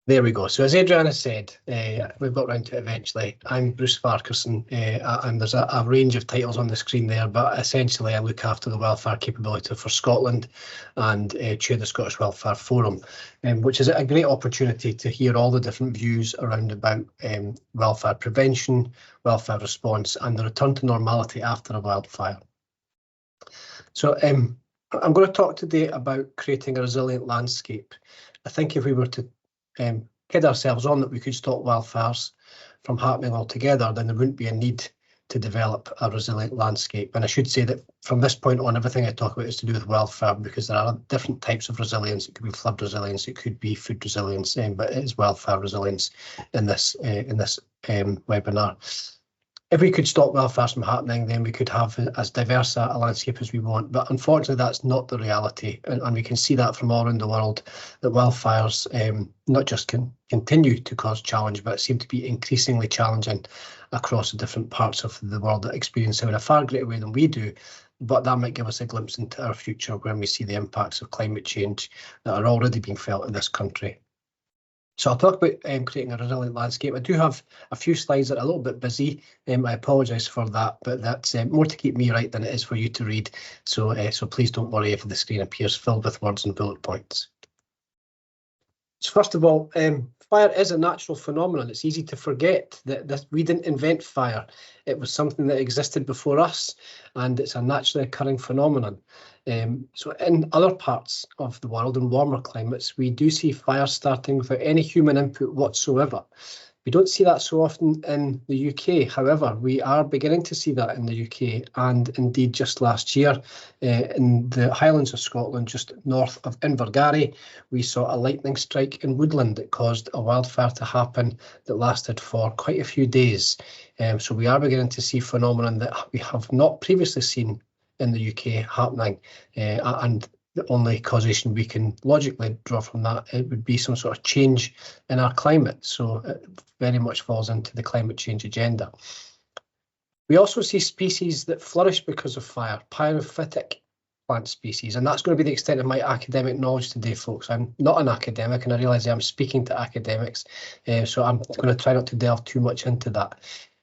There we go. So as Adriana said, we've got round to it eventually. I'm Bruce Farquharson, and there's a range of titles on the screen there, but essentially I look after the wildfire capability for Scotland and chair the Scottish Wildfire Forum, which is a great opportunity to hear all the different views around about wildfire prevention, wildfire response, and the return to normality after a wildfire. So I'm going to talk today about creating a resilient landscape. I think if we were to kid ourselves on that we could stop wildfires from happening altogether, then there wouldn't be a need to develop a resilient landscape. And I should say that from this point on, everything I talk about is to do with wildfire, because there are different types of resilience. It could be flood resilience, it could be food resilience, but it is wildfire resilience in this webinar. If we could stop wildfires from happening, then we could have as diverse a landscape as we want. But unfortunately, that's not the reality. And we can see that from all around the world, that wildfires not just can continue to cause challenge, but seem to be increasingly challenging across the different parts of the world that experience it in a far greater way than we do. But that might give us a glimpse into our future when we see the impacts of climate change that are already being felt in this country. So I'll talk about creating a resilient landscape. I do have a few slides that are a little bit busy. I apologise for that, but that's more to keep me right than it is for you to read. So please don't worry if the screen appears filled with words and bullet points. So first of all, fire is a natural phenomenon. It's easy to forget that we didn't invent fire. It was something that existed before us, and it's a naturally occurring phenomenon. So in other parts of the world, in warmer climates, we do see fire starting without any human input whatsoever. We don't see that so often in the UK. However, we are beginning to see that in the UK, and indeed just last year in the Highlands of Scotland, just north of Invergarry, we saw a lightning strike in woodland that caused a wildfire to happen that lasted for quite a few days. So we are beginning to see phenomenon that we have not previously seen in the UK happening, and the only causation we can logically draw from that, it would be some sort of change in our climate. So it very much falls into the climate change agenda. We also see species that flourish because of fire, pyrophytic plant species, and that's going to be the extent of my academic knowledge today, folks. I'm not an academic, and I realise I'm speaking to academics, so I'm going to try not to delve too much into that.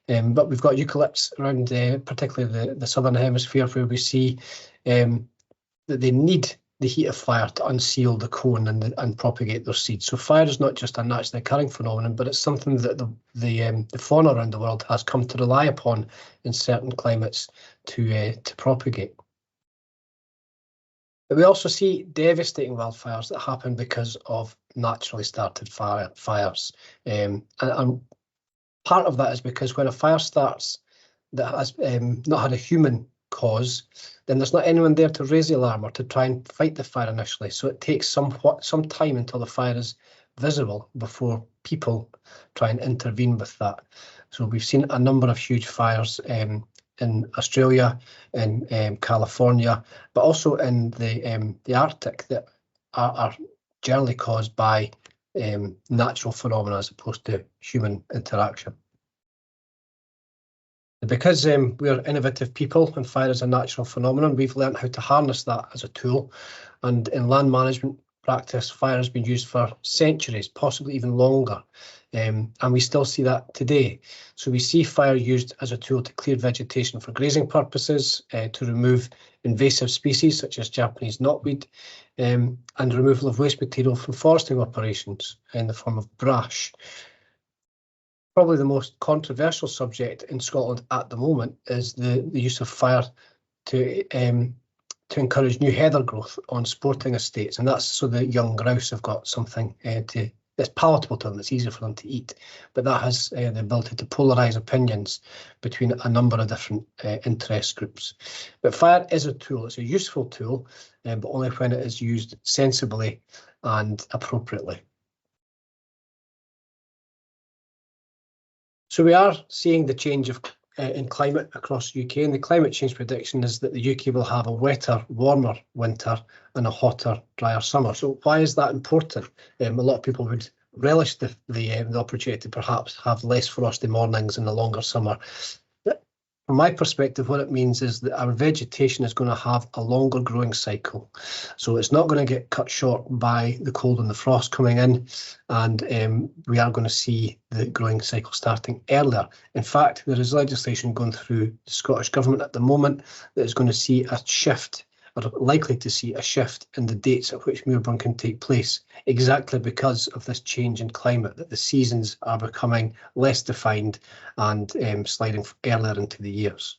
But we've got eucalypts around, particularly the southern hemisphere, where we see that they need the heat of fire to unseal the cone and propagate their seeds. So fire is not just a naturally occurring phenomenon, but it's something that the fauna around the world has come to rely upon in certain climates to propagate. But we also see devastating wildfires that happen because of naturally started fires. And part of that is because when a fire starts that has not had a human cause, then there's not anyone there to raise the alarm or to try and fight the fire initially. So it takes some time until the fire is visible before people try and intervene with that. So we've seen a number of huge fires in Australia, in California, but also in the Arctic that are generally caused by natural phenomena as opposed to human interaction. Because we are innovative people and fire is a natural phenomenon, we've learned how to harness that as a tool. And in land management practice, fire has been used for centuries, possibly even longer. And we still see that today. So we see fire used as a tool to clear vegetation for grazing purposes, to remove invasive species such as Japanese knotweed, and removal of waste material from foresting operations in the form of brash. Probably the most controversial subject in Scotland at the moment is the use of fire to encourage new heather growth on sporting estates, and that's so the young grouse have got something that's palatable to them, that's easier for them to eat. But that has the ability to polarise opinions between a number of different interest groups. But fire is a tool, it's a useful tool, but only when it is used sensibly and appropriately. So we are seeing the change in climate across the UK, and the climate change prediction is that the UK will have a wetter, warmer winter and a hotter, drier summer. So why is that important? A lot of people would relish the opportunity to perhaps have less frosty mornings and a longer summer. From my perspective, what it means is that our vegetation is going to have a longer growing cycle. So it's not going to get cut short by the cold and the frost coming in, and we are going to see the growing cycle starting earlier. In fact, there is legislation going through the Scottish Government at the moment that is going to see a shift, or likely to see a shift in the dates at which muirburn can take place, exactly because of this change in climate, that the seasons are becoming less defined and sliding earlier into the years.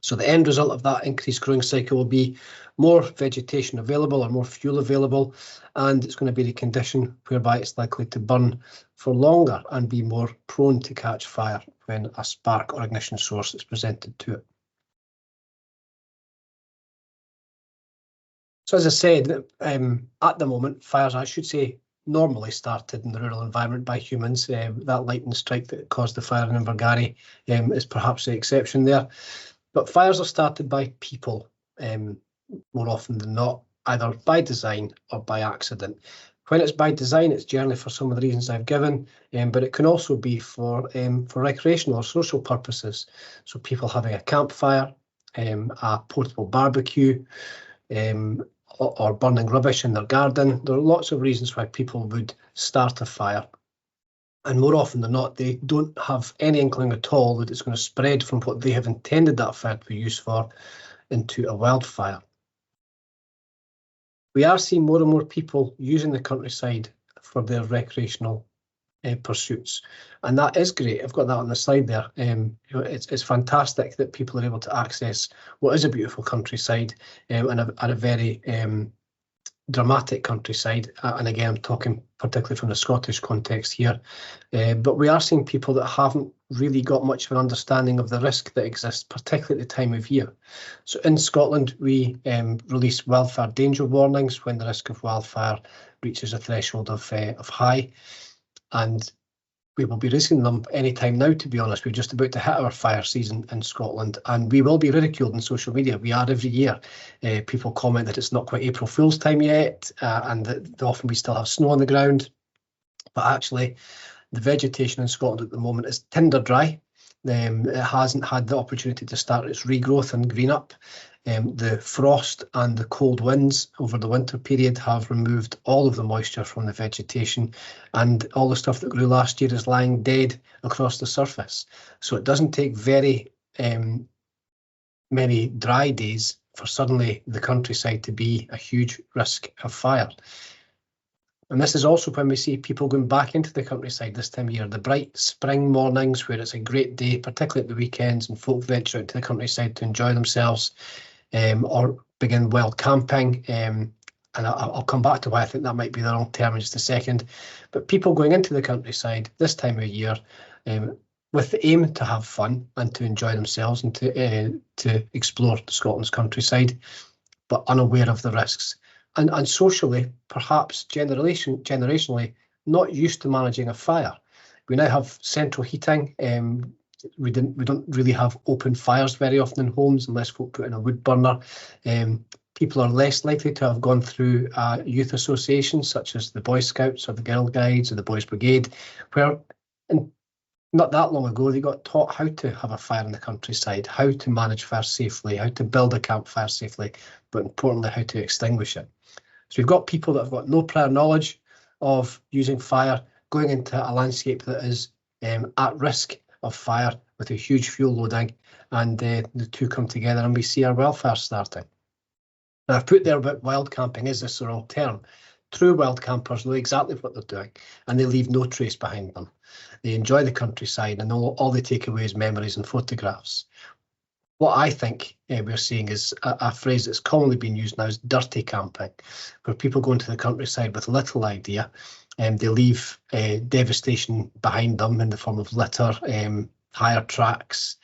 So the end result of that increased growing cycle will be more vegetation available or more fuel available, and it's going to be the condition whereby it's likely to burn for longer and be more prone to catch fire when a spark or ignition source is presented to it. So as I said, at the moment, fires, I should say, normally started in the rural environment by humans. That lightning strike that caused the fire in Invergarry is perhaps the exception there. But fires are started by people more often than not, either by design or by accident. When it's by design, it's generally for some of the reasons I've given, but it can also be for recreational or social purposes. So people having a campfire, a portable barbecue, or burning rubbish in their garden. There are lots of reasons why people would start a fire. And more often than not, they don't have any inkling at all that it's going to spread from what they have intended that fire to be used for into a wildfire. We are seeing more and more people using the countryside for their recreational pursuits, and that is great. I've got that on the slide there. It's fantastic that people are able to access what is a beautiful countryside and a very dramatic countryside. And again, I'm talking particularly from the Scottish context here. But we are seeing people that haven't really got much of an understanding of the risk that exists, particularly at the time of year. So in Scotland, we release wildfire danger warnings when the risk of wildfire reaches a threshold of high. And we will be releasing them anytime now, to be honest. We're just about to hit our fire season in Scotland, and we will be ridiculed on social media. We are every year. People comment that it's not quite April Fool's time yet, and that often we still have snow on the ground. But actually, the vegetation in Scotland at the moment is tinder dry. It hasn't had the opportunity to start its regrowth and green up. The frost and the cold winds over the winter period have removed all of the moisture from the vegetation, and all the stuff that grew last year is lying dead across the surface. So it doesn't take very many dry days for suddenly the countryside to be a huge risk of fire. And this is also when we see people going back into the countryside this time of year, the bright spring mornings where it's a great day, particularly at the weekends, and folk venture out to the countryside to enjoy themselves or begin wild camping. And I'll come back to why I think that might be the wrong term in just a second. But people going into the countryside this time of year with the aim to have fun and to enjoy themselves and to explore Scotland's countryside, but unaware of the risks. And socially, perhaps generationally, not used to managing a fire. We now have central heating. We don't really have open fires very often in homes unless folk put in a wood burner. People are less likely to have gone through youth associations such as the Boy Scouts or the Girl Guides or the Boys Brigade, where not that long ago they got taught how to have a fire in the countryside, how to manage fire safely, how to build a campfire safely, but importantly, how to extinguish it. So we've got people that have got no prior knowledge of using fire, going into a landscape that is at risk of fire with a huge fuel loading, and the two come together and we see our wildfire starting. Now I've put there about wild camping, is this the wrong term? True wild campers know exactly what they're doing, and they leave no trace behind them. They enjoy the countryside, and all they take away is memories and photographs. What I think we're seeing is a phrase that's commonly being used now is dirty camping, where people go into the countryside with little idea, and they leave devastation behind them in the form of litter, tyre tracks,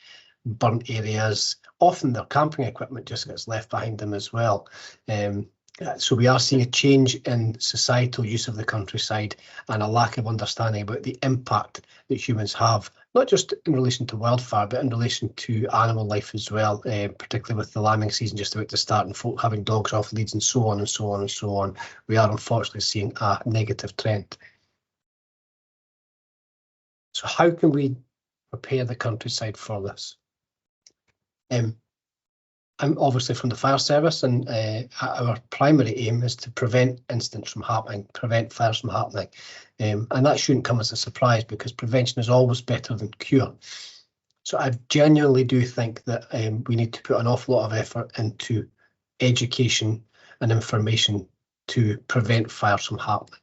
burnt areas. Often their camping equipment just gets left behind them as well. So we are seeing a change in societal use of the countryside and a lack of understanding about the impact that humans have, not just in relation to wildfire, but in relation to animal life as well, particularly with the lambing season just about to start and folk having dogs off leads and so on and so on and so on. We are unfortunately seeing a negative trend. So how can we prepare the countryside for this? I'm obviously from the fire service, and our primary aim is to prevent incidents from happening, prevent fires from happening. And that shouldn't come as a surprise, because prevention is always better than cure. So I genuinely do think that we need to put an awful lot of effort into education and information to prevent fires from happening.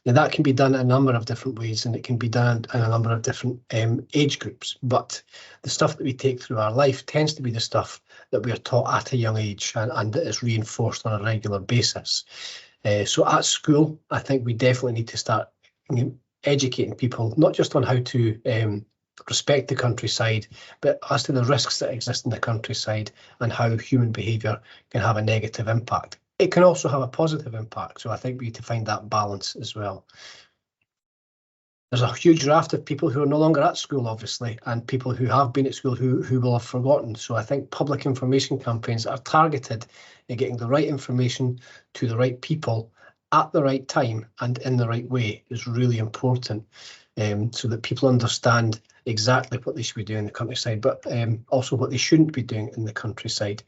Now, that can be done in a number of different ways, and it can be done in a number of different age groups. But the stuff that we take through our life tends to be the stuff that we are taught at a young age, and that is reinforced on a regular basis. So at school, I think we definitely need to start educating people, not just on how to respect the countryside, but as to the risks that exist in the countryside and how human behaviour can have a negative impact. It can also have a positive impact, so I think we need to find that balance as well. There's a huge raft of people who are no longer at school, obviously, and people who have been at school who will have forgotten. So I think public information campaigns are targeted at getting the right information to the right people at the right time and in the right way is really important, so that people understand exactly what they should be doing in the countryside, but also what they shouldn't be doing in the countryside.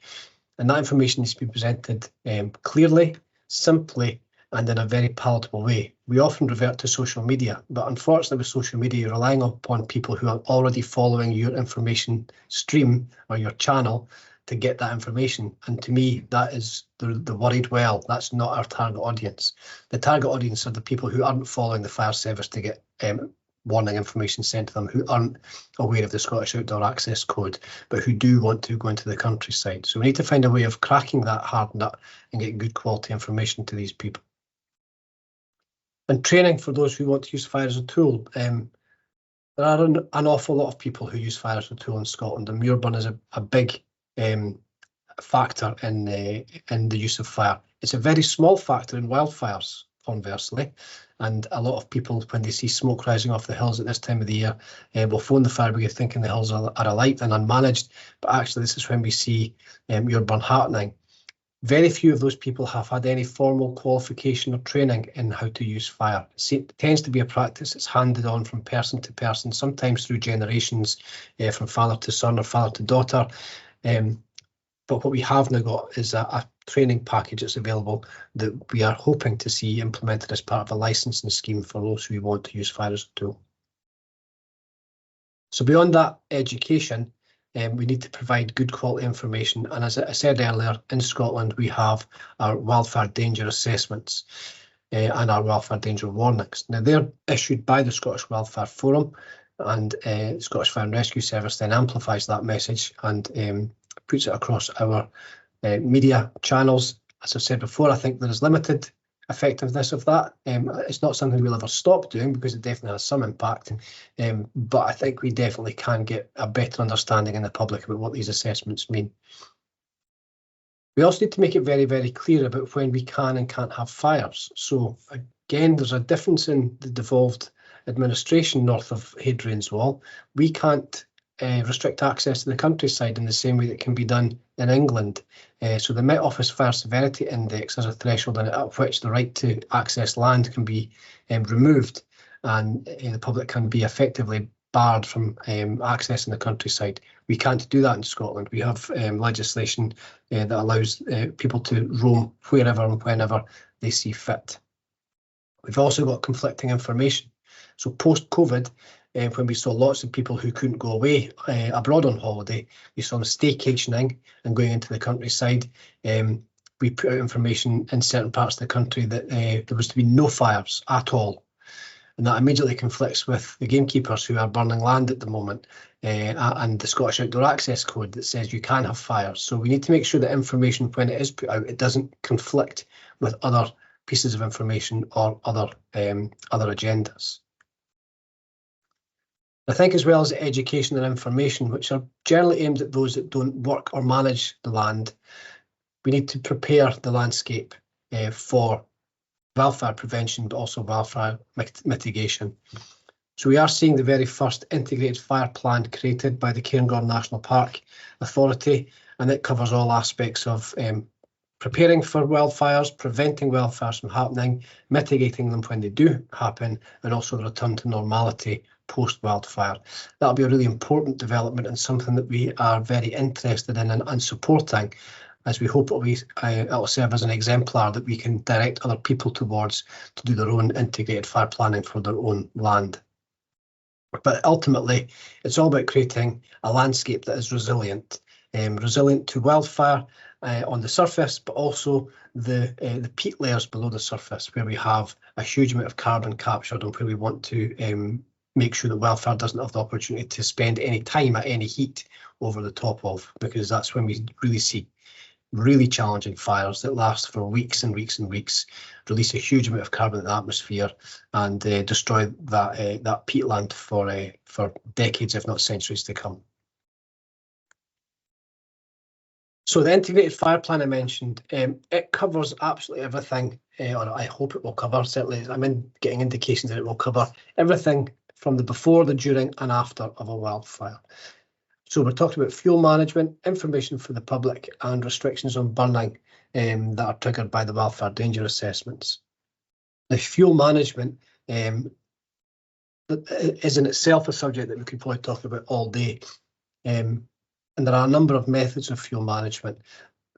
And that information needs to be presented clearly, simply, and in a very palatable way. We often revert to social media, but unfortunately with social media, you're relying upon people who are already following your information stream or your channel to get that information. And to me, that is the worried well. That's not our target audience. The target audience are the people who aren't following the fire service to get warning information sent to them, who aren't aware of the Scottish Outdoor Access Code, but who do want to go into the countryside. So we need to find a way of cracking that hard nut and get good quality information to these people. And training for those who want to use fire as a tool. There are an awful lot of people who use fire as a tool in Scotland, and Muirburn is a big factor in the use of fire. It's a very small factor in wildfires, conversely, and a lot of people, when they see smoke rising off the hills at this time of the year, will phone the fire brigade thinking the hills are alight and unmanaged, but actually this is when we see Muirburn happening. Very few of those people have had any formal qualification or training in how to use fire. It tends to be a practice that's handed on from person to person, sometimes through generations, from father to son or father to daughter. But what we have now got is a training package that's available that we are hoping to see implemented as part of a licensing scheme for those who want to use fire as a tool. So beyond that education, we need to provide good quality information. And as I said earlier, in Scotland, we have our wildfire danger assessments and our wildfire danger warnings. Now, they're issued by the Scottish Wildfire Forum, and Scottish Fire and Rescue Service then amplifies that message and puts it across our media channels. As I've said before, I think there is limited effectiveness of that. It's not something we'll ever stop doing because it definitely has some impact, but I think we definitely can get a better understanding in the public about what these assessments mean. We also need to make it very, very clear about when we can and can't have fires. So again, there's a difference in the devolved administration north of Hadrian's Wall. We can't restrict access to the countryside in the same way that can be done in England. So the Met Office Fire Severity Index has a threshold at which the right to access land can be removed, and the public can be effectively barred from accessing the countryside. We can't do that in Scotland. We have legislation that allows people to roam wherever and whenever they see fit. We've also got conflicting information. So post-COVID, when we saw lots of people who couldn't go away abroad on holiday, we saw them staycationing and going into the countryside. We put out information in certain parts of the country that there was to be no fires at all. And that immediately conflicts with the gamekeepers who are burning land at the moment and the Scottish Outdoor Access Code that says you can have fires. So we need to make sure that information, when it is put out, it doesn't conflict with other pieces of information or other agendas. I think as well as education and information, which are generally aimed at those that don't work or manage the land, we need to prepare the landscape for wildfire prevention, but also wildfire mitigation. So we are seeing the very first integrated fire plan created by the Cairngorm National Park Authority, and it covers all aspects of preparing for wildfires, preventing wildfires from happening, mitigating them when they do happen, and also the return to normality post-wildfire. That'll be a really important development and something that we are very interested in and supporting, as we hope it'll serve as an exemplar that we can direct other people towards to do their own integrated fire planning for their own land. But ultimately, it's all about creating a landscape that is resilient, resilient to wildfire on the surface, but also the peat layers below the surface, where we have a huge amount of carbon captured and where we want to make sure that wildfire doesn't have the opportunity to spend any time at any heat over the top of, because that's when we really see really challenging fires that last for weeks and weeks and weeks, release a huge amount of carbon in the atmosphere and destroy that peatland for decades, if not centuries to come. So the integrated fire plan I mentioned, it covers absolutely everything, or I hope it will cover, certainly I'm getting indications that it will cover everything from the before, the during and after of a wildfire. So we're talking about fuel management, information for the public and restrictions on burning that are triggered by the wildfire danger assessments. The fuel management is in itself a subject that we could probably talk about all day. And there are a number of methods of fuel management.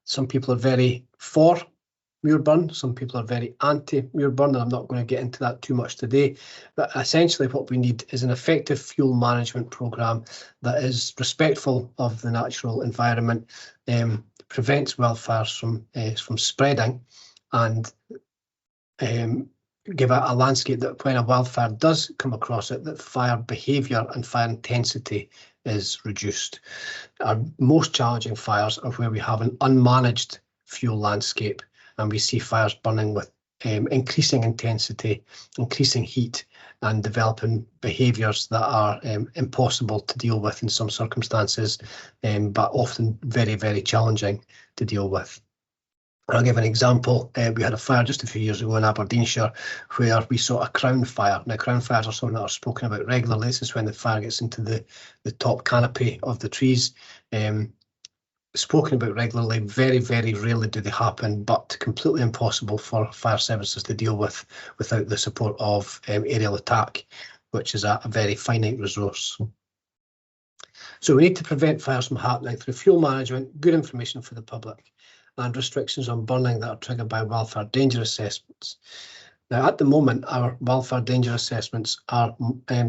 Some people are very for muir burn, some people are very anti-muir burn, and I'm not going to get into that too much today. But essentially what we need is an effective fuel management programme that is respectful of the natural environment, prevents wildfires from spreading, and give a landscape that when a wildfire does come across it, that fire behaviour and fire intensity is reduced. Our most challenging fires are where we have an unmanaged fuel landscape and we see fires burning with increasing intensity, increasing heat, and developing behaviours that are impossible to deal with in some circumstances, but often very, very challenging to deal with. I'll give an example. We had a fire just a few years ago in Aberdeenshire where we saw a crown fire. Now, crown fires are something that are spoken about regularly. This is when the fire gets into the top canopy of the trees. Spoken about regularly, very, very rarely do they happen, but completely impossible for fire services to deal with without the support of aerial attack, which is a very finite resource. So we need to prevent fires from happening through fuel management, good information for the public, and restrictions on burning that are triggered by wildfire danger assessments. Now, at the moment, our wildfire danger assessments are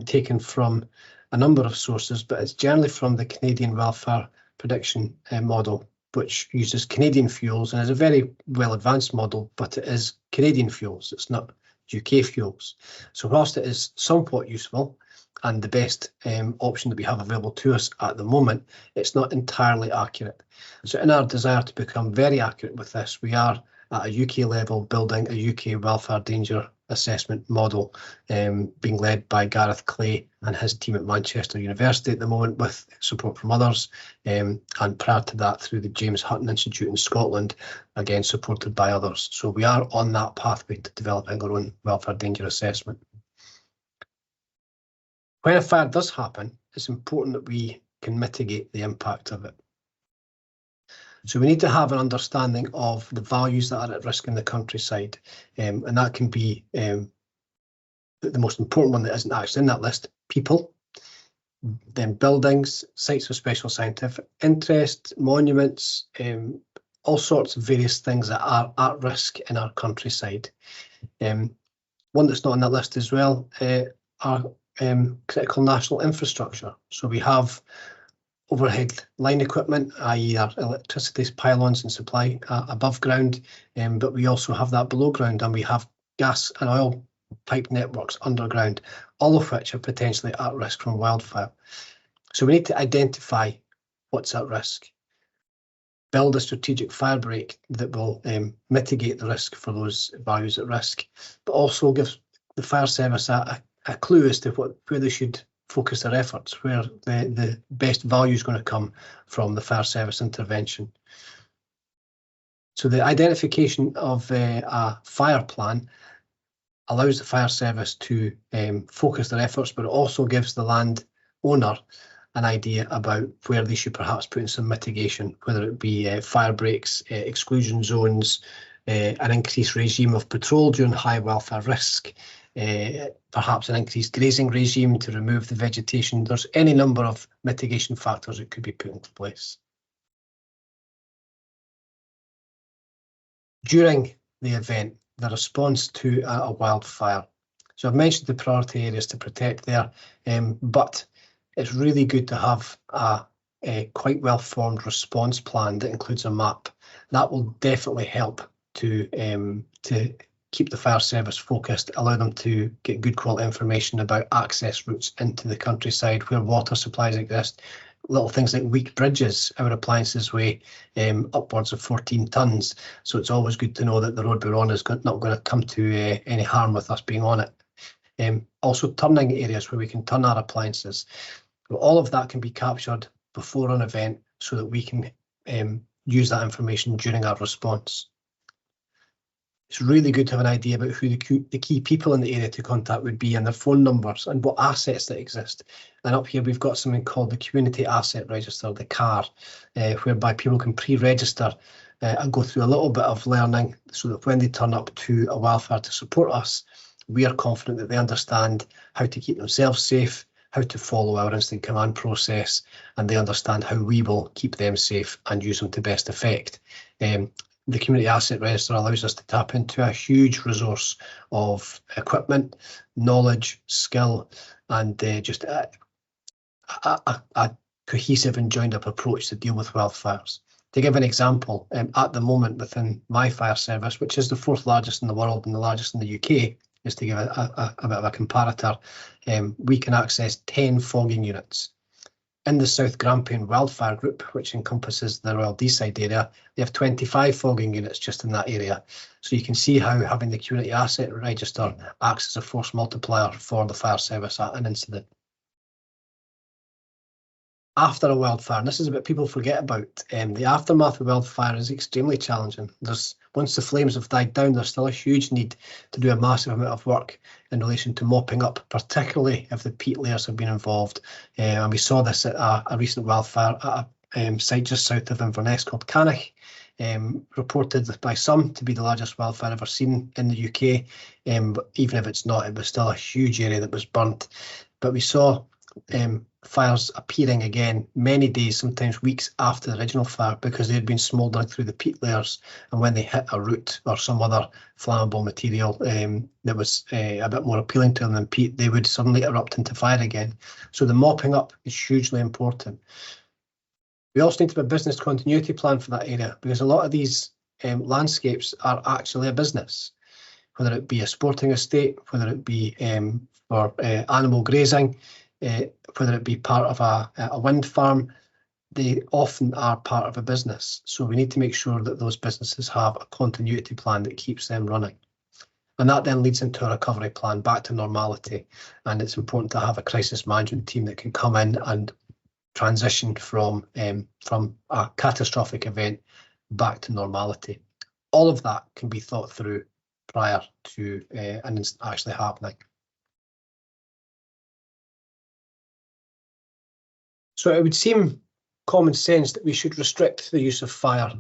taken from a number of sources, but it's generally from the Canadian Wildfire Prediction model, which uses Canadian fuels and is a very well advanced model, but it is Canadian fuels, it's not UK fuels. So whilst it is somewhat useful and the best option that we have available to us at the moment, it's not entirely accurate. So in our desire to become very accurate with this, we are at a UK level building a UK wildfire danger assessment model, being led by Gareth Clay and his team at Manchester University at the moment, with support from others, and prior to that through the James Hutton Institute in Scotland, again supported by others. So we are on that pathway to developing our own wildfire danger assessment. When a fire does happen, it's important that we can mitigate the impact of it. So we need to have an understanding of the values that are at risk in the countryside, and that can be the most important one that isn't actually in that list: people, then buildings, sites of special scientific interest, monuments, all sorts of various things that are at risk in our countryside. One that's not on that list as well are critical national infrastructure. So we have overhead line equipment, i.e. our electricity pylons and supply above ground, but we also have that below ground, and we have gas and oil pipe networks underground, all of which are potentially at risk from wildfire. So we need to identify what's at risk, build a strategic fire break that will mitigate the risk for those values at risk, but also give the fire service a clue as to where they should focus their efforts, where the best value is going to come from the fire service intervention. So the identification of a fire plan allows the fire service to focus their efforts, but it also gives the land owner an idea about where they should perhaps put in some mitigation, whether it be fire breaks, exclusion zones, an increased regime of patrol during high wildfire risk, perhaps an increased grazing regime to remove the vegetation. There's any number of mitigation factors that could be put into place. During the event, the response to a wildfire. So I've mentioned the priority areas to protect there, but it's really good to have a quite well-formed response plan that includes a map. That will definitely help to keep the fire service focused, allow them to get good quality information about access routes into the countryside where water supplies exist. Little things like weak bridges, our appliances weigh upwards of 14 tonnes, so it's always good to know that the road we're on is not going to come to any harm with us being on it. Also turning areas where we can turn our appliances. So all of that can be captured before an event so that we can use that information during our response. It's really good to have an idea about who the key people in the area to contact would be and their phone numbers and what assets that exist. And up here we've got something called the Community Asset Register, the CAR, whereby people can pre-register and go through a little bit of learning so that when they turn up to a wildfire to support us, we are confident that they understand how to keep themselves safe, how to follow our instant command process, and they understand how we will keep them safe and use them to best effect. The Community Asset Register allows us to tap into a huge resource of equipment, knowledge, skill, and just a cohesive and joined-up approach to deal with wildfires. To give an example, at the moment within my fire service, which is the 4th largest in the world and the largest in the UK, just to give a bit of a comparator, we can access 10 fogging units. In the South Grampian Wildfire Group, which encompasses the Royal Deeside area, they have 25 fogging units just in that area. So you can see how having the Community Asset Register acts as a force multiplier for the fire service at an incident. After a wildfire, and this is what people forget about, the aftermath of wildfire is extremely challenging. Once the flames have died down, there's still a huge need to do a massive amount of work in relation to mopping up, particularly if the peat layers have been involved. And we saw this at a recent wildfire at a site just south of Inverness called Cannock, reported by some to be the largest wildfire ever seen in the UK. But even if it's not, it was still a huge area that was burnt. But we saw fires appearing again many days, sometimes weeks after the original fire, because they had been smouldering through the peat layers, and when they hit a root or some other flammable material that was a bit more appealing to them than peat, they would suddenly erupt into fire again. So the mopping up is hugely important. We also need to have a business continuity plan for that area, because a lot of these landscapes are actually a business, whether it be a sporting estate, whether it be for animal grazing, whether it be part of a wind farm. They often are part of a business. So we need to make sure that those businesses have a continuity plan that keeps them running. And that then leads into a recovery plan back to normality. And it's important to have a crisis management team that can come in and transition from a catastrophic event back to normality. All of that can be thought through prior to an incident actually happening. So it would seem common sense that we should restrict the use of fire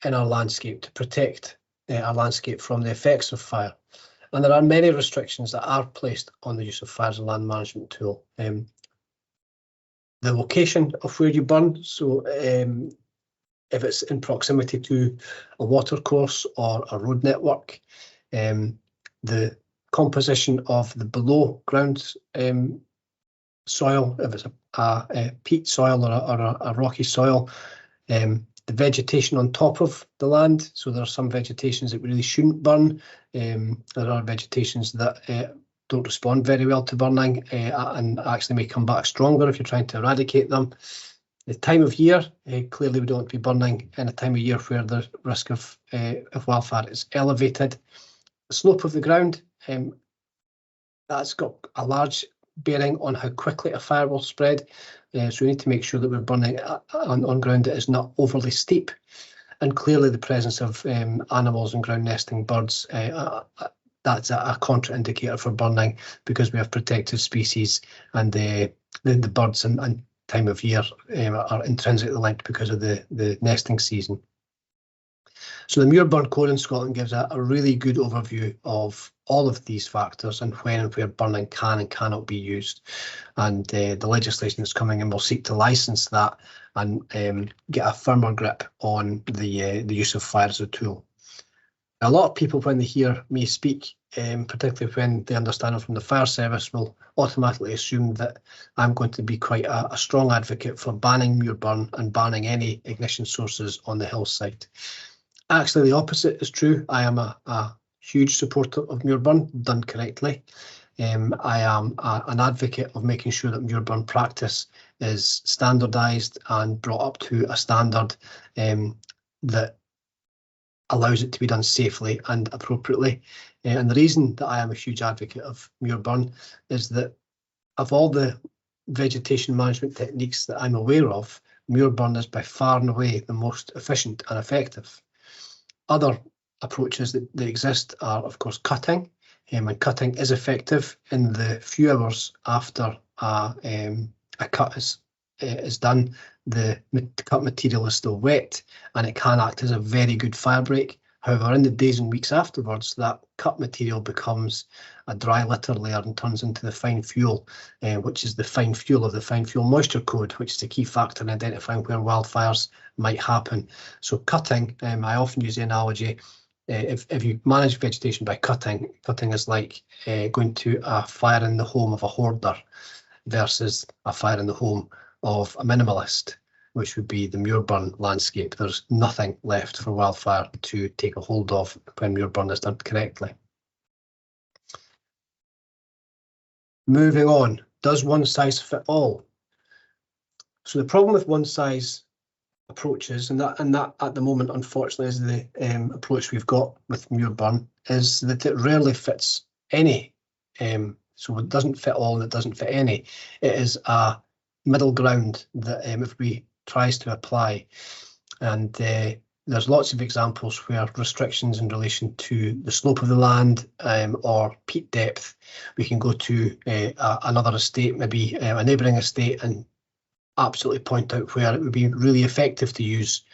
in our landscape to protect our landscape from the effects of fire. And there are many restrictions that are placed on the use of fire as a land management tool. The location of where you burn, so if it's in proximity to a watercourse or a road network, the composition of the below ground soil, if it's a peat soil or a rocky soil, the vegetation on top of the land. So there are some vegetations that really shouldn't burn. There are vegetations that don't respond very well to burning and actually may come back stronger if you're trying to eradicate them. The time of year, clearly we don't want to be burning in a time of year where the risk of wildfire is elevated. The slope of the ground, that's got a large bearing on how quickly a fire will spread. So we need to make sure that we're burning on ground that is not overly steep. And clearly the presence of animals and ground nesting birds, that's a contraindicator for burning, because we have protected species, and the birds and time of year are intrinsically linked because of the nesting season. So the Muir Burn Code in Scotland gives a really good overview of all of these factors and when and where burning can and cannot be used. And the legislation that's coming in will seek to license that and get a firmer grip on the use of fire as a tool. A lot of people, when they hear me speak, particularly when they understand it from the fire service, will automatically assume that I'm going to be quite a strong advocate for banning Muir Burn and banning any ignition sources on the hillside. Actually, the opposite is true. I am a huge supporter of Muir Burn done correctly. I am an advocate of making sure that Muir Burn practice is standardised and brought up to a standard that allows it to be done safely and appropriately. And the reason that I am a huge advocate of Muir Burn is that of all the vegetation management techniques that I'm aware of, Muir Burn is by far and away the most efficient and effective. Other approaches that exist are, of course, cutting, and cutting is effective in the few hours after a cut is done. The cut material is still wet and it can act as a very good fire break. However, in the days and weeks afterwards, that cut material becomes a dry litter layer and turns into the fine fuel, which is the fine fuel of the fine fuel moisture code, which is the key factor in identifying where wildfires might happen. So cutting, I often use the analogy, if you manage vegetation by cutting is like going to a fire in the home of a hoarder versus a fire in the home of a minimalist, which would be the Muir Burn landscape. There's nothing left for wildfire to take a hold of when Muir Burn is done correctly. Moving on, does one size fit all? So the problem with one size approaches, and that at the moment, unfortunately, is the approach we've got with Muir Burn, is that it rarely fits any. So it doesn't fit all and it doesn't fit any. It is a middle ground that everybody tries to apply, and there's lots of examples where restrictions in relation to the slope of the land or peat depth, we can go to another estate, maybe a neighbouring estate, and absolutely point out where it would be really effective to use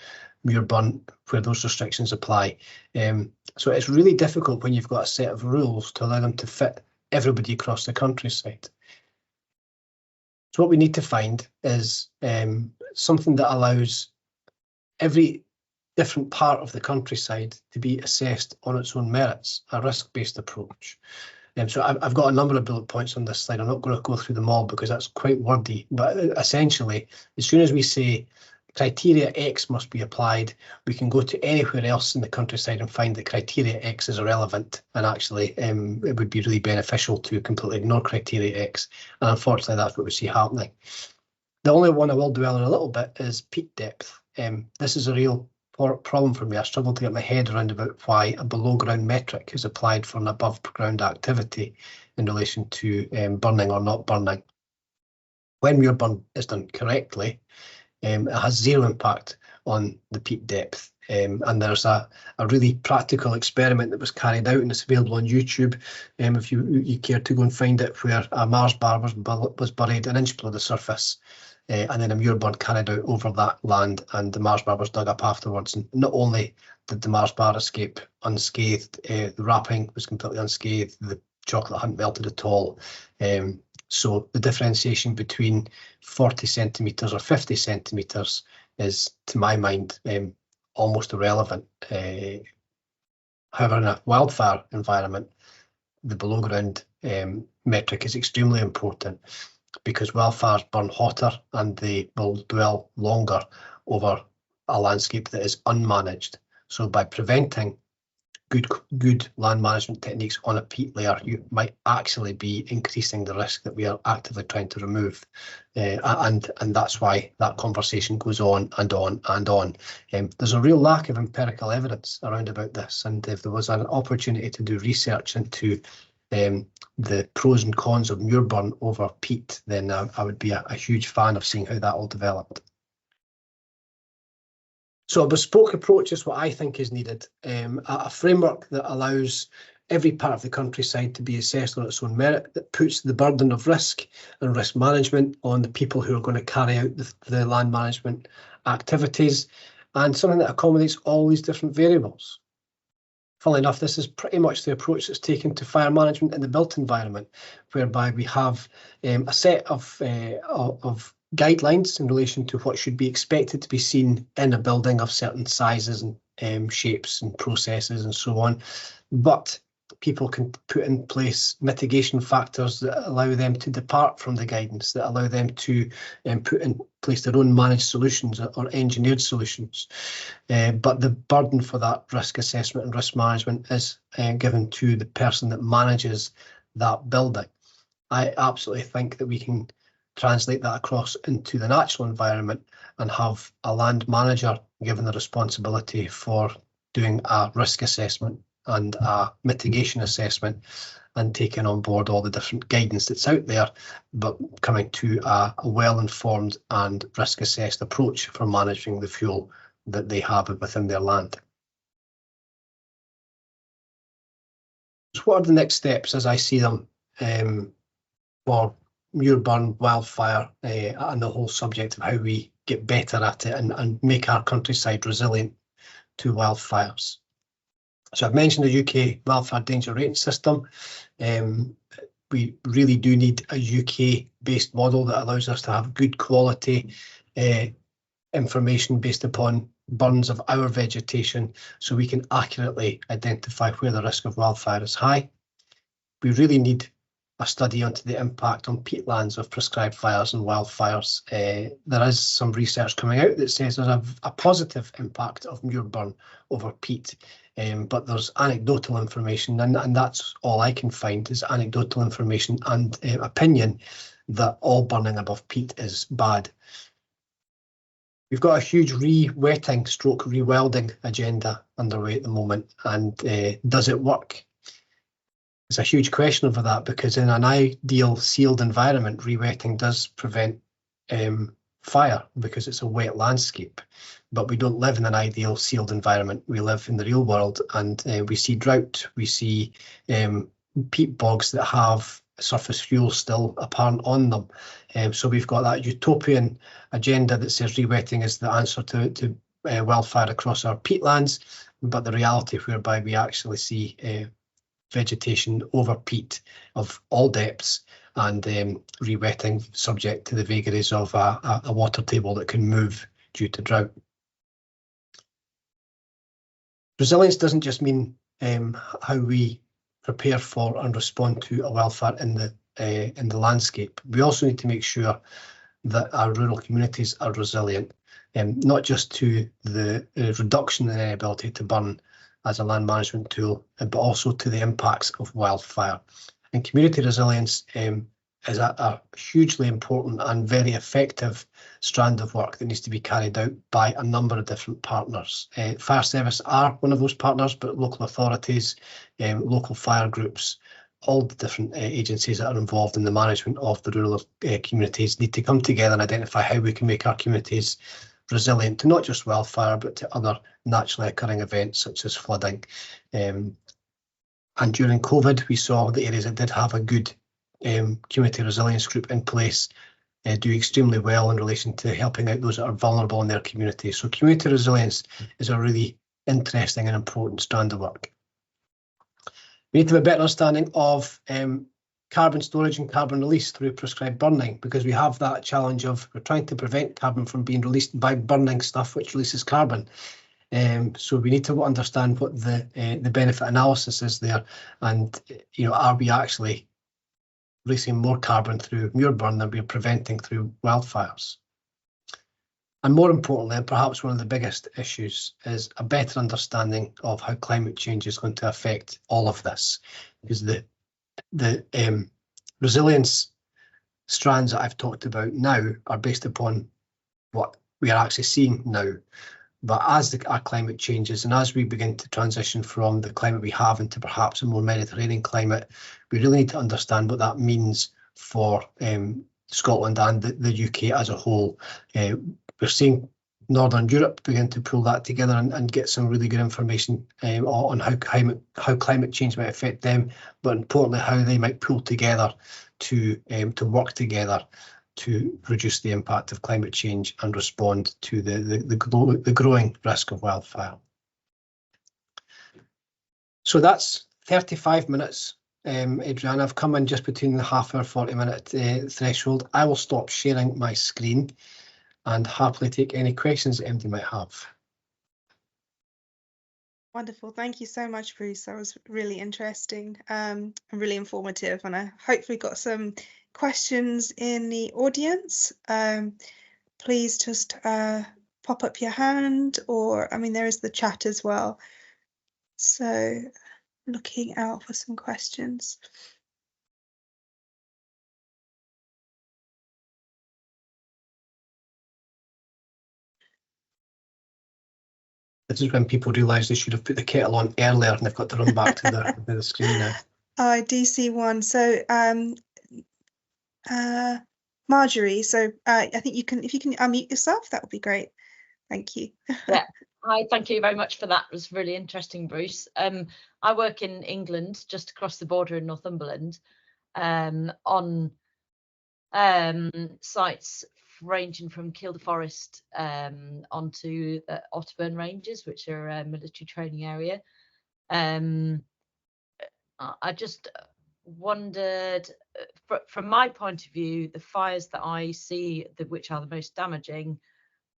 Muir Burn where those restrictions apply. So it's really difficult when you've got a set of rules to allow them to fit everybody across the countryside. So what we need to find is something that allows every different part of the countryside to be assessed on its own merits, a risk-based approach. So I've got a number of bullet points on this slide. I'm not going to go through them all because that's quite wordy, but essentially, as soon as we say criteria X must be applied, we can go to anywhere else in the countryside and find that criteria X is irrelevant, and actually it would be really beneficial to completely ignore criteria X, and unfortunately that's what we see happening. The only one I will dwell on a little bit is peat depth. This is a real problem for me. I struggle to get my head around about why a below ground metric is applied for an above ground activity in relation to burning or not burning. When Muir Burn is done correctly, it has zero impact on the peat depth. And there's a really practical experiment that was carried out and it's available on YouTube if you care to go and find it, where a Mars bar was buried an inch below the surface. And then a Muir Burn carried out over that land, and the Mars bar was dug up afterwards. And not only did the Mars bar escape unscathed, the wrapping was completely unscathed, the chocolate hadn't melted at all. So the differentiation between 40 centimetres or 50 centimetres is, to my mind, almost irrelevant. However, in a wildfire environment, the below ground metric is extremely important, because wildfires burn hotter and they will dwell longer over a landscape that is unmanaged. So by preventing good land management techniques on a peat layer, you might actually be increasing the risk that we are actively trying to remove. And that's why that conversation goes on and on and on. There's a real lack of empirical evidence around about this, and if there was an opportunity to do research into the pros and cons of Muir Burn over peat, then I would be a huge fan of seeing how that all developed. So a bespoke approach is what I think is needed, a framework that allows every part of the countryside to be assessed on its own merit, that puts the burden of risk and risk management on the people who are going to carry out the land management activities, and something that accommodates all these different variables. Funnily enough, this is pretty much the approach that's taken to fire management in the built environment, whereby we have a set of guidelines in relation to what should be expected to be seen in a building of certain sizes and shapes and processes and so on. But people can put in place mitigation factors that allow them to depart from the guidance, that allow them to put in place their own managed solutions or engineered solutions. But the burden for that risk assessment and risk management is given to the person that manages that building. I absolutely think that we can translate that across into the natural environment and have a land manager given the responsibility for doing a risk assessment and a mitigation assessment and taking on board all the different guidance that's out there, but coming to a well-informed and risk-assessed approach for managing the fuel that they have within their land. So what are the next steps as I see them for Muirburn, wildfire, and the whole subject of how we get better at it and make our countryside resilient to wildfires? So I've mentioned the UK wildfire danger rating system. We really do need a UK-based model that allows us to have good quality information based upon burns of our vegetation, so we can accurately identify where the risk of wildfire is high. We really need a study onto the impact on peatlands of prescribed fires and wildfires. There is some research coming out that says there's a positive impact of Muirburn over peat, but there's anecdotal information, and that's all I can find is anecdotal information and opinion that all burning above peat is bad. We've got a huge re-wetting stroke re-welding agenda underway at the moment, and does it work? There's a huge question over that, because in an ideal sealed environment, re-wetting does prevent fire because it's a wet landscape. But we don't live in an ideal sealed environment. We live in the real world, and we see drought, we see peat bogs that have surface fuel still apparent on them. So we've got that utopian agenda that says re-wetting is the answer to wildfire across our peatlands, but the reality whereby we actually see vegetation over peat of all depths and re-wetting subject to the vagaries of a water table that can move due to drought. Resilience doesn't just mean how we prepare for and respond to a wildfire in the landscape. We also need to make sure that our rural communities are resilient, not just to the reduction in their ability to burn as a land management tool, but also to the impacts of wildfire. And community resilience is a hugely important and very effective strand of work that needs to be carried out by a number of different partners. Fire service are one of those partners, but local authorities, local fire groups, all the different agencies that are involved in the management of the rural communities need to come together and identify how we can make our communities resilient to not just wildfire, but to other naturally occurring events such as flooding. And during COVID, we saw the areas that did have a good community resilience group in place do extremely well in relation to helping out those that are vulnerable in their community. So community resilience is a really interesting and important strand of work. We need to have a better understanding of carbon storage and carbon release through prescribed burning, because we have that challenge of we're trying to prevent carbon from being released by burning stuff which releases carbon. So we need to understand what the benefit analysis is there, and are we actually releasing more carbon through Muirburn than we're preventing through wildfires? And more importantly, and perhaps one of the biggest issues, is a better understanding of how climate change is going to affect all of this, because the resilience strands that I've talked about now are based upon what we are actually seeing now. But as our climate changes, and as we begin to transition from the climate we have into perhaps a more Mediterranean climate, we really need to understand what that means for Scotland and the UK as a whole. We're seeing Northern Europe begin to pull that together and get some really good information on how climate change might affect them, but importantly how they might pull together to work together to reduce the impact of climate change and respond to the growing risk of wildfire. So that's 35 minutes, Adriana. I've come in just between the half-hour, 40-minute threshold. I will stop sharing my screen and happily take any questions that anybody might have. Wonderful. Thank you so much, Bruce. That was really interesting and really informative. And I hopefully got some questions in the audience. Please just pop up your hand, or I mean, there is the chat as well. So looking out for some questions. This is when people realise they should have put the kettle on earlier and they've got to run back to the screen now. I do see one. So Marjorie, so I think you can, if you can unmute yourself, that would be great. Thank you. Yeah. Hi, thank you very much for that. It was really interesting, Bruce. I work in England, just across the border in Northumberland, on sites ranging from Kielder Forest onto the Otterburn Ranges, which are a military training area. I just wondered, from my point of view, the fires that I see, which are the most damaging,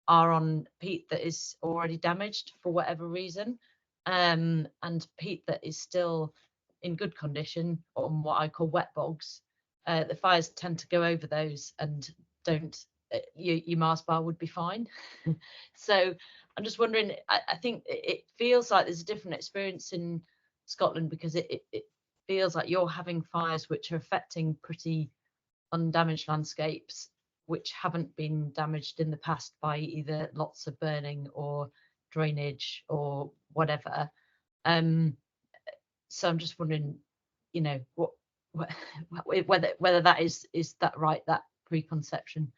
are on peat that is already damaged for whatever reason, and peat that is still in good condition on what I call wet bogs. The fires tend to go over those and don't, your Mars bar would be fine. So I'm just wondering, I think it feels like there's a different experience in Scotland, because it feels like you're having fires which are affecting pretty undamaged landscapes, which haven't been damaged in the past by either lots of burning or drainage or whatever. So I'm just wondering, you know, whether that is that right, that preconception.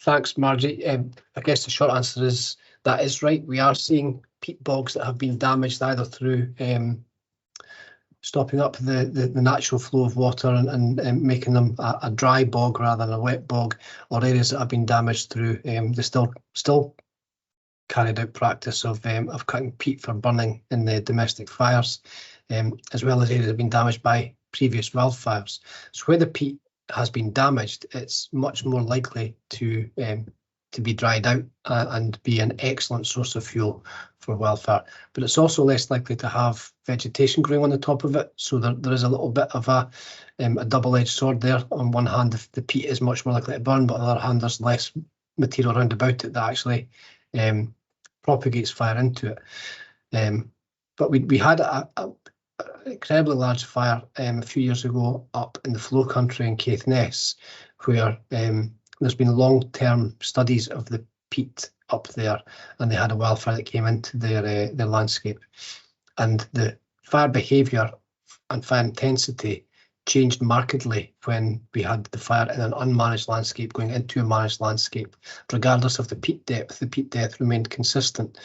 Thanks, Margie. I guess the short answer is that is right. We are seeing peat bogs that have been damaged either through stopping up the natural flow of water and making them a dry bog rather than a wet bog, or areas that have been damaged through the still carried out practice of cutting peat for burning in the domestic fires, as well as areas that have been damaged by previous wildfires. So where the peat has been damaged, it's much more likely to be dried out and be an excellent source of fuel for wildfire. But it's also less likely to have vegetation growing on the top of it. So there is a little bit of a double-edged sword there. On one hand, the peat is much more likely to burn, but on the other hand, there's less material around about it that actually propagates fire into it. But we had an incredibly large fire a few years ago up in the Flow Country in Caithness, where there's been long-term studies of the peat up there, and they had a wildfire that came into their landscape, and the fire behaviour and fire intensity changed markedly when we had the fire in an unmanaged landscape going into a managed landscape. Regardless of the peat depth remained consistent.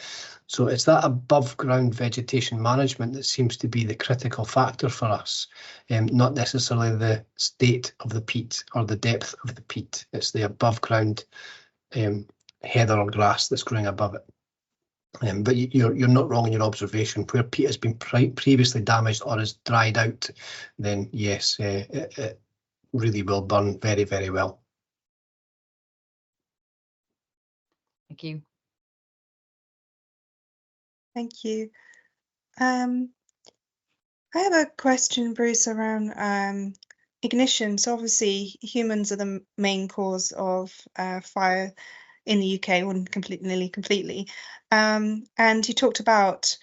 So it's that above ground vegetation management that seems to be the critical factor for us, not necessarily the state of the peat or the depth of the peat. It's the above ground heather or grass that's growing above it. But you're not wrong in your observation. Where peat has been previously damaged or is dried out, then yes, it really will burn very, very well. Thank you. Thank you. I have a question, Bruce, around ignition. So obviously humans are the main cause of fire in the UK, nearly completely. And you talked about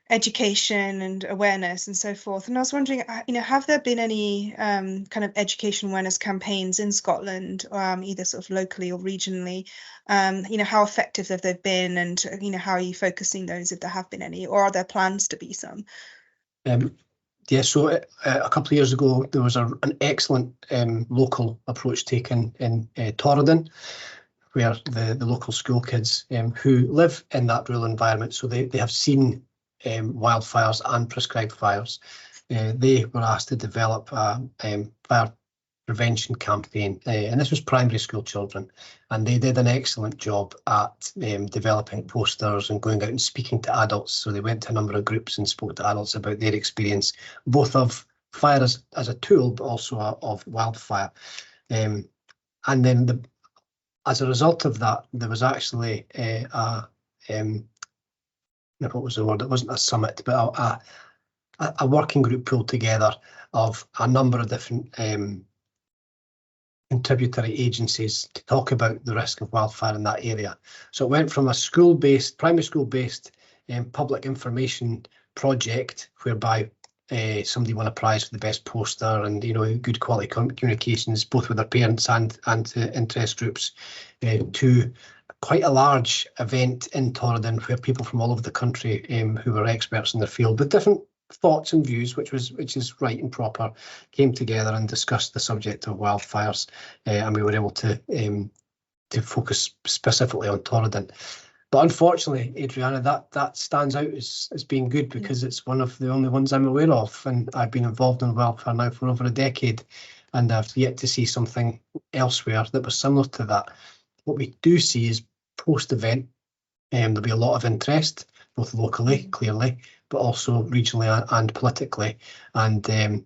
education and awareness and so forth. And I was wondering, have there been any kind of education awareness campaigns in Scotland, either sort of locally or regionally? How effective have they been, and how are you focusing those, if there have been any, or are there plans to be some? Yeah, so a couple of years ago, there was an excellent local approach taken in Torridon, where the local school kids who live in that rural environment, so they have seen wildfires and prescribed fires. They were asked to develop a fire prevention campaign, and this was primary school children, and they did an excellent job at developing posters and going out and speaking to adults. So they went to a number of groups and spoke to adults about their experience, both of fire as a tool, but also of wildfire. And then as a result of that, there was actually what was the word? It wasn't a summit, but a working group pulled together of a number of different contributory agencies to talk about the risk of wildfire in that area. So it went from a primary school-based public information project whereby somebody won a prize for the best poster and, you know, good quality communications, both with their parents and interest groups, to quite a large event in Torridon where people from all over the country who were experts in their field with different thoughts and views, which is right and proper, came together and discussed the subject of wildfires, and we were able to focus specifically on Torridon. But unfortunately, Adriana, that stands out as being good because it's one of the only ones I'm aware of, and I've been involved in wildfire now for over a decade, and I've yet to see something elsewhere that was similar to that. What we do see is post-event, there'll be a lot of interest, both locally, clearly, but also regionally and politically. And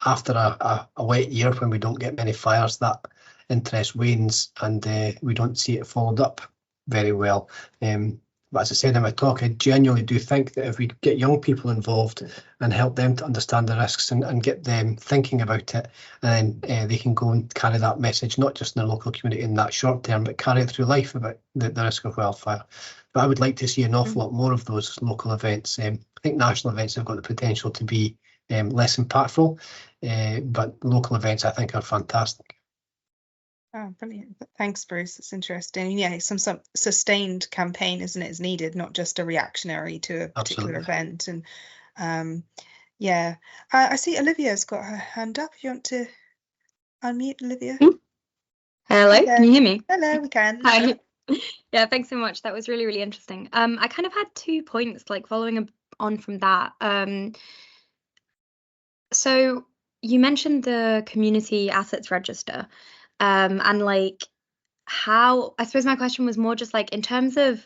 after a wet year when we don't get many fires, that interest wanes and we don't see it followed up very well. But as I said in my talk, I genuinely do think that if we get young people involved and help them to understand the risks and get them thinking about it, and then they can go and carry that message, not just in their local community in that short term, but carry it through life about the risk of wildfire. But I would like to see an awful lot more of those local events. I think national events have got the potential to be less impactful, but local events I think are fantastic. Oh, brilliant. Thanks, Bruce. It's interesting. Yeah, some sustained campaign, isn't it, is needed, not just a reactionary to a particular event. And yeah, I see Olivia's got her hand up. You want to unmute, Olivia? Hello, can you hear me? Hello, we can. Hi. Yeah, thanks so much. That was really, really interesting. I kind of had 2 points, like following on from that. So you mentioned the community assets register. And like how, I suppose my question was more just like in terms of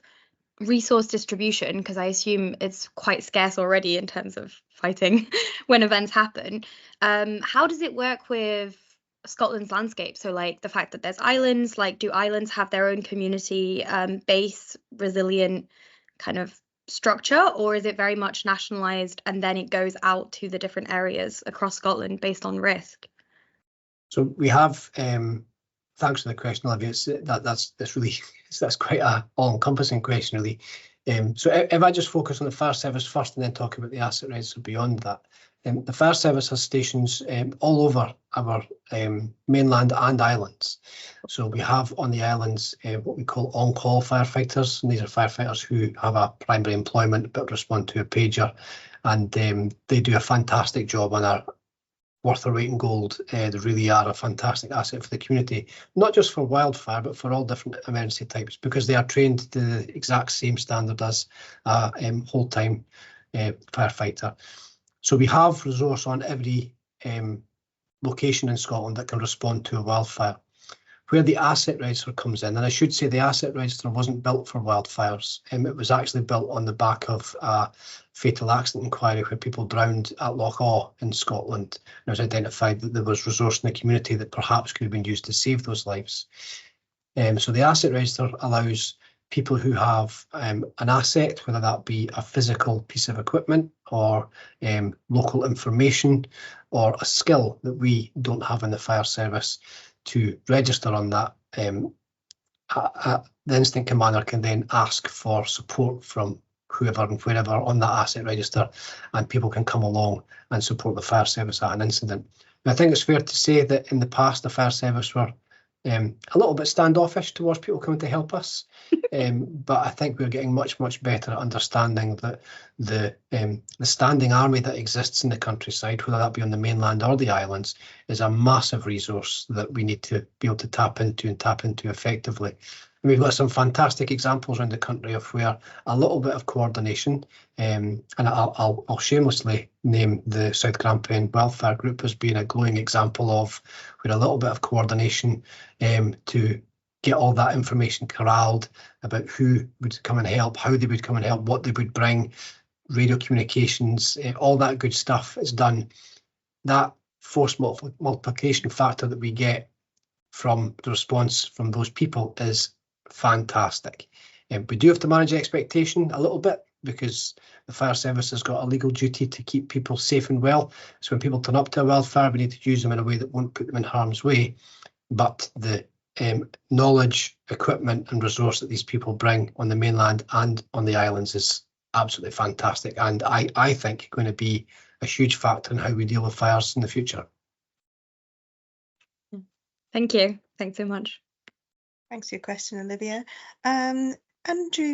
resource distribution, because I assume it's quite scarce already in terms of fighting when events happen. How does it work with Scotland's landscape? So like the fact that there's islands, like do islands have their own community base, resilient kind of structure, or is it very much nationalised and then it goes out to the different areas across Scotland based on risk? So we have, thanks for the question, Olivia. That's quite a all-encompassing question, really. So if I just focus on the fire service first and then talk about the asset register beyond that. The fire service has stations all over our mainland and islands. So we have on the islands what we call on-call firefighters, and these are firefighters who have a primary employment but respond to a pager, and they do a fantastic job and are worth their weight in gold. They really are a fantastic asset for the community, not just for wildfire, but for all different emergency types, because they are trained to the exact same standard as a whole-time firefighter. So we have resource on every location in Scotland that can respond to a wildfire. Where the asset register comes in, and I should say the asset register wasn't built for wildfires. It was actually built on the back of a fatal accident inquiry where people drowned at Loch Awe in Scotland. And it was identified that there was resource in the community that perhaps could have been used to save those lives. So the asset register allows people who have an asset, whether that be a physical piece of equipment or local information or a skill that we don't have in the fire service, to register on that. The incident commander can then ask for support from whoever and wherever on that asset register, and people can come along and support the fire service at an incident. And I think it's fair to say that in the past the fire service were a little bit standoffish towards people coming to help us, but I think we're getting much better at understanding that the standing army that exists in the countryside, whether that be on the mainland or the islands, is a massive resource that we need to be able to tap into effectively. And we've got some fantastic examples around the country of where a little bit of coordination, and I'll shamelessly name the South Grampian Wildfire Group as being a glowing example of where a little bit of coordination to get all that information corralled about who would come and help, how they would come and help, what they would bring, radio communications, all that good stuff is done. That force multiplication factor that we get from the response from those people is fantastic. We do have to manage expectation a little bit because the fire service has got a legal duty to keep people safe and well. So when people turn up to a wildfire, we need to use them in a way that won't put them in harm's way. But the knowledge, equipment and resource that these people bring on the mainland and on the islands is absolutely fantastic, and I think going to be a huge factor in how we deal with fires in the future. Thank you. Thanks so much. Thanks for your question, Olivia. Andrew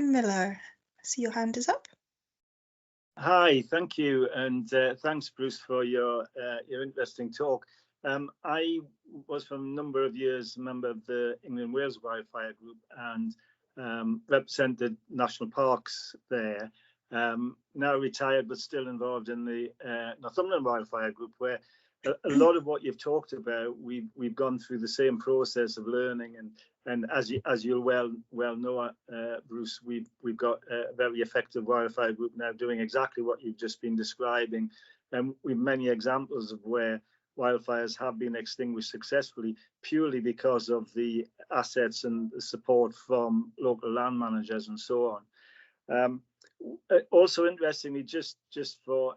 Miller, I see your hand is up. Hi, thank you, and thanks, Bruce, for your interesting talk. I was for a number of years a member of the England Wales Wildfire Group and represented national parks there. Now retired, but still involved in the Northumberland Wildfire Group, where a lot of what you've talked about, we've gone through the same process of learning, and as you'll well know, Bruce, we've got a very effective wildfire group now doing exactly what you've just been describing, and we've many examples of where wildfires have been extinguished successfully purely because of the assets and the support from local land managers and so on. Also, interestingly, just for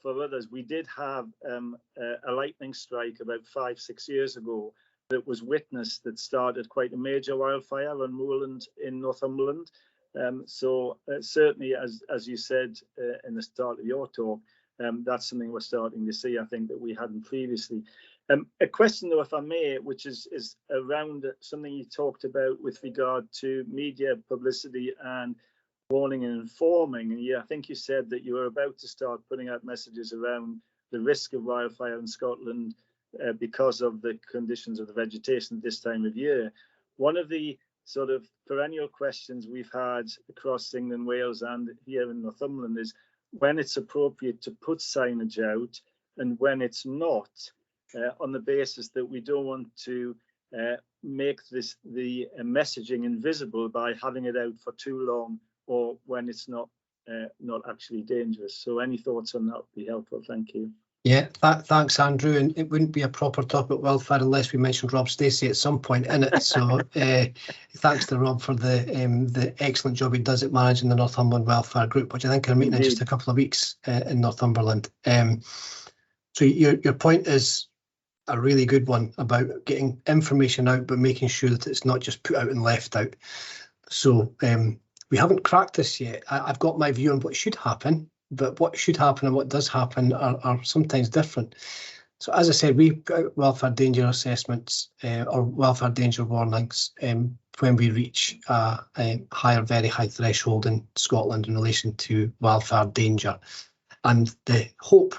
others, we did have a lightning strike about 5-6 years ago that was witnessed that started quite a major wildfire on moorland in Northumberland. So certainly, as you said in the start of your talk, that's something we're starting to see, I think, that we hadn't previously. A question, though, if I may, which is around something you talked about with regard to media publicity and warning and informing. And I think you said that you were about to start putting out messages around the risk of wildfire in Scotland because of the conditions of the vegetation at this time of year. One of the sort of perennial questions we've had across England, Wales and here in Northumberland is when it's appropriate to put signage out and when it's not, on the basis that we don't want to make the messaging invisible by having it out for too long or when it's not actually dangerous. So any thoughts on that would be helpful. Thank you. Yeah, thanks, Andrew. And it wouldn't be a proper talk about wildfire unless we mentioned Rob Stacey at some point in it. So thanks to Rob for the excellent job he does at managing the Northumberland Wildfire Group, which I think are meeting in just a couple of weeks in Northumberland. So your point is a really good one about getting information out, but making sure that it's not just put out and left out. So we haven't cracked this yet. I've got my view on what should happen. But what should happen and what does happen are sometimes different. So as I said, we put out wildfire danger assessments or wildfire danger warnings when we reach a very high threshold in Scotland in relation to wildfire danger. And the hope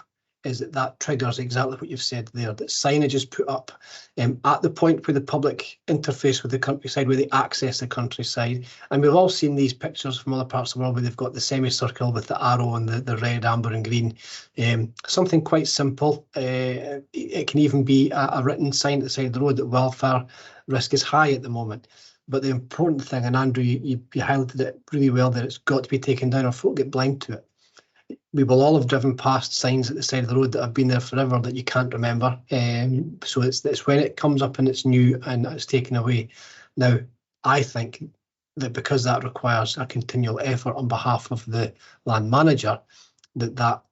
is that triggers exactly what you've said there, that signage is put up at the point where the public interface with the countryside, where they access the countryside. And we've all seen these pictures from other parts of the world where they've got the semicircle with the arrow and the red, amber and green. Something quite simple. It can even be a written sign at the side of the road that wildfire risk is high at the moment. But the important thing, and Andrew, you highlighted it really well, that it's got to be taken down or folk get blind to it. We will all have driven past signs at the side of the road that have been there forever that you can't remember. So it's when it comes up and it's new and it's taken away. Now, I think that because that requires a continual effort on behalf of the land manager, that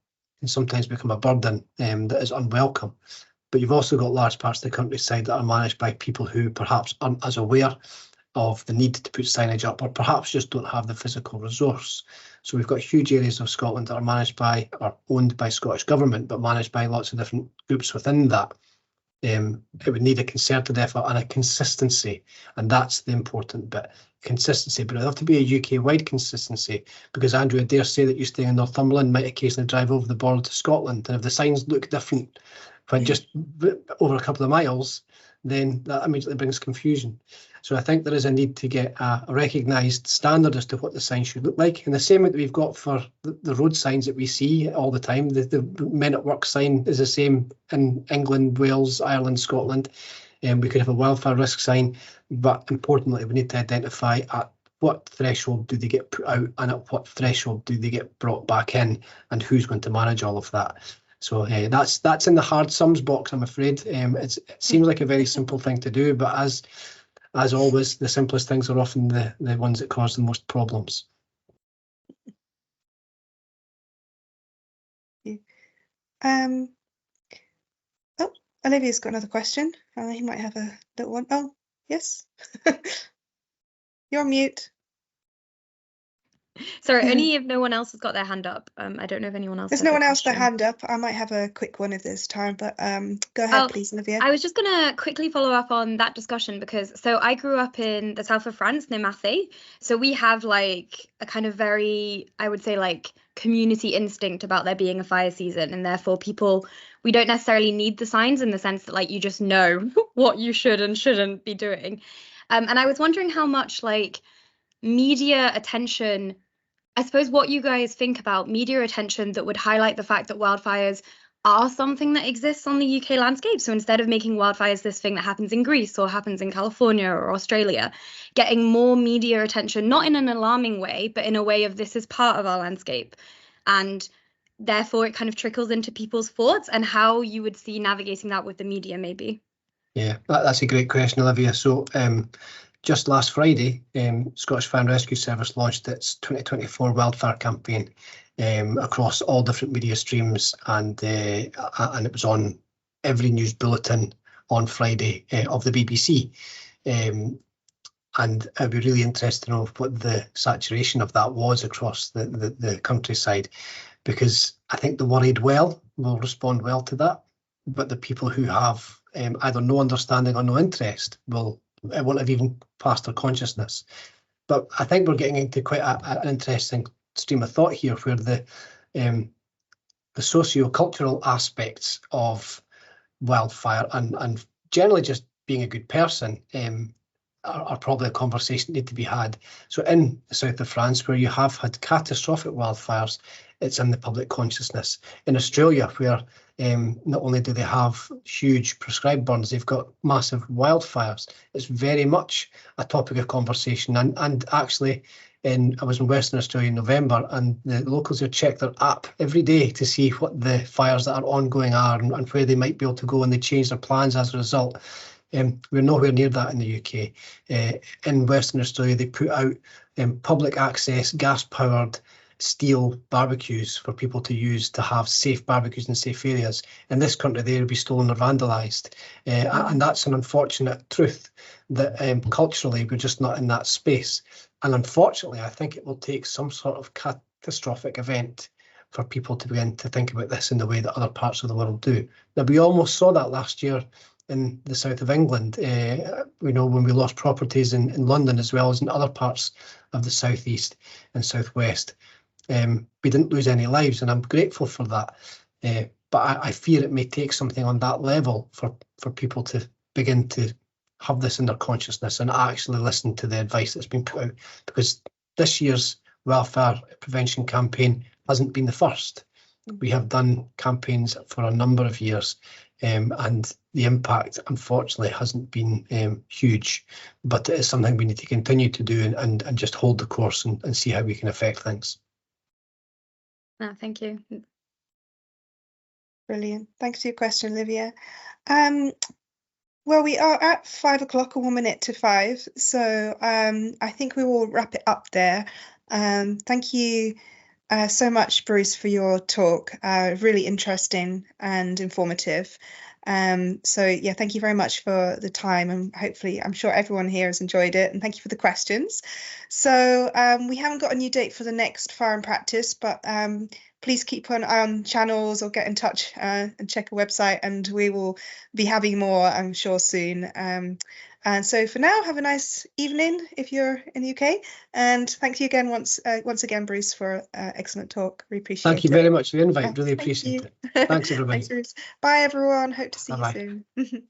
can sometimes become a burden that is unwelcome. But you've also got large parts of the countryside that are managed by people who perhaps aren't as aware of the need to put signage up, or perhaps just don't have the physical resource. So we've got huge areas of Scotland that are managed by or owned by Scottish Government, but managed by lots of different groups within that. It would need a concerted effort and a consistency, and that's the important bit. Consistency, but it'll have to be a UK-wide consistency, because Andrew, I dare say that you staying in Northumberland might occasionally drive over the border to Scotland, and if the signs look different When just over a couple of miles, then that immediately brings confusion. So I think there is a need to get a recognised standard as to what the sign should look like. And the same that we've got for the road signs that we see all the time. The Men at Work sign is the same in England, Wales, Ireland, Scotland. And we could have a wildfire risk sign, but importantly, we need to identify at what threshold do they get put out and at what threshold do they get brought back in, and who's going to manage all of that. So that's in the hard sums box, I'm afraid. It seems like a very simple thing to do, but as always, the simplest things are often the ones that cause the most problems. Oh, Olivia's got another question. He might have a little one. Oh, yes. You're on mute. Sorry, only if no one else has got their hand up. I don't know if anyone else. There's no one else with their hand up. I might have a quick one if there's time, but go ahead, please, Olivia. I was just going to quickly follow up on that discussion because I grew up in the south of France near Marseille. So we have like a kind of very, I would say, like community instinct about there being a fire season, and therefore we don't necessarily need the signs in the sense that like you just know what you should and shouldn't be doing. And I was wondering how much like media attention, I suppose what you guys think about media attention that would highlight the fact that wildfires are something that exists on the UK landscape. So instead of making wildfires this thing that happens in Greece or happens in California or Australia, getting more media attention, not in an alarming way, but in a way of this is part of our landscape. And therefore it kind of trickles into people's thoughts, and how you would see navigating that with the media maybe. Yeah, that's a great question, Olivia. So just last Friday, Scottish Fire and Rescue Service launched its 2024 wildfire campaign across all different media streams, and it was on every news bulletin on Friday of the BBC. And I'd be really interested to know what the saturation of that was across the countryside, because I think the worried well will respond well to that, but the people who have either no understanding or no interest it won't have even passed their consciousness. But I think we're getting into quite an interesting stream of thought here, where the socio-cultural aspects of wildfire and generally just being a good person are probably a conversation that need to be had. So in the south of France, where you have had catastrophic wildfires, it's in the public consciousness. In Australia, where not only do they have huge prescribed burns, they've got massive wildfires. It's very much a topic of conversation. And actually, I was in Western Australia in November, and the locals have checked their app every day to see what the fires that are ongoing are and where they might be able to go, and they change their plans as a result. We're nowhere near that in the UK. In Western Australia, they put out public access, gas-powered steel barbecues for people to use to have safe barbecues in safe areas. In this country, they would be stolen or vandalised. And that's an unfortunate truth that culturally we're just not in that space. And unfortunately, I think it will take some sort of catastrophic event for people to begin to think about this in the way that other parts of the world do. Now, we almost saw that last year in the south of England, when we lost properties in London as well as in other parts of the southeast and southwest. We didn't lose any lives, and I'm grateful for that. But I fear it may take something on that level for people to begin to have this in their consciousness and actually listen to the advice that's been put out, because this year's wildfire prevention campaign hasn't been the first. We have done campaigns for a number of years, and the impact, unfortunately, hasn't been huge, but it is something we need to continue to do and just hold the course and see how we can affect things. No, thank you. Brilliant. Thanks for your question, Olivia. Well, we are at 5 o'clock, 1 minute to 5, so I think we will wrap it up there. Thank you so much, Bruce, for your talk. Really interesting and informative. So yeah, thank you very much for the time, and hopefully I'm sure everyone here has enjoyed it, and thank you for the questions. So we haven't got a new date for the next Fire in Practice, but please keep an eye on channels or get in touch and check a website, and we will be having more, I'm sure, soon. And so for now, have a nice evening if you're in the UK. And thank you again once again, Bruce, for excellent talk. We appreciate it. Thank you very much for the invite. Really Thank appreciate you. it. Thanks, everybody. Thanks, Bruce. Bye, everyone. Hope to see Bye-bye. you soon.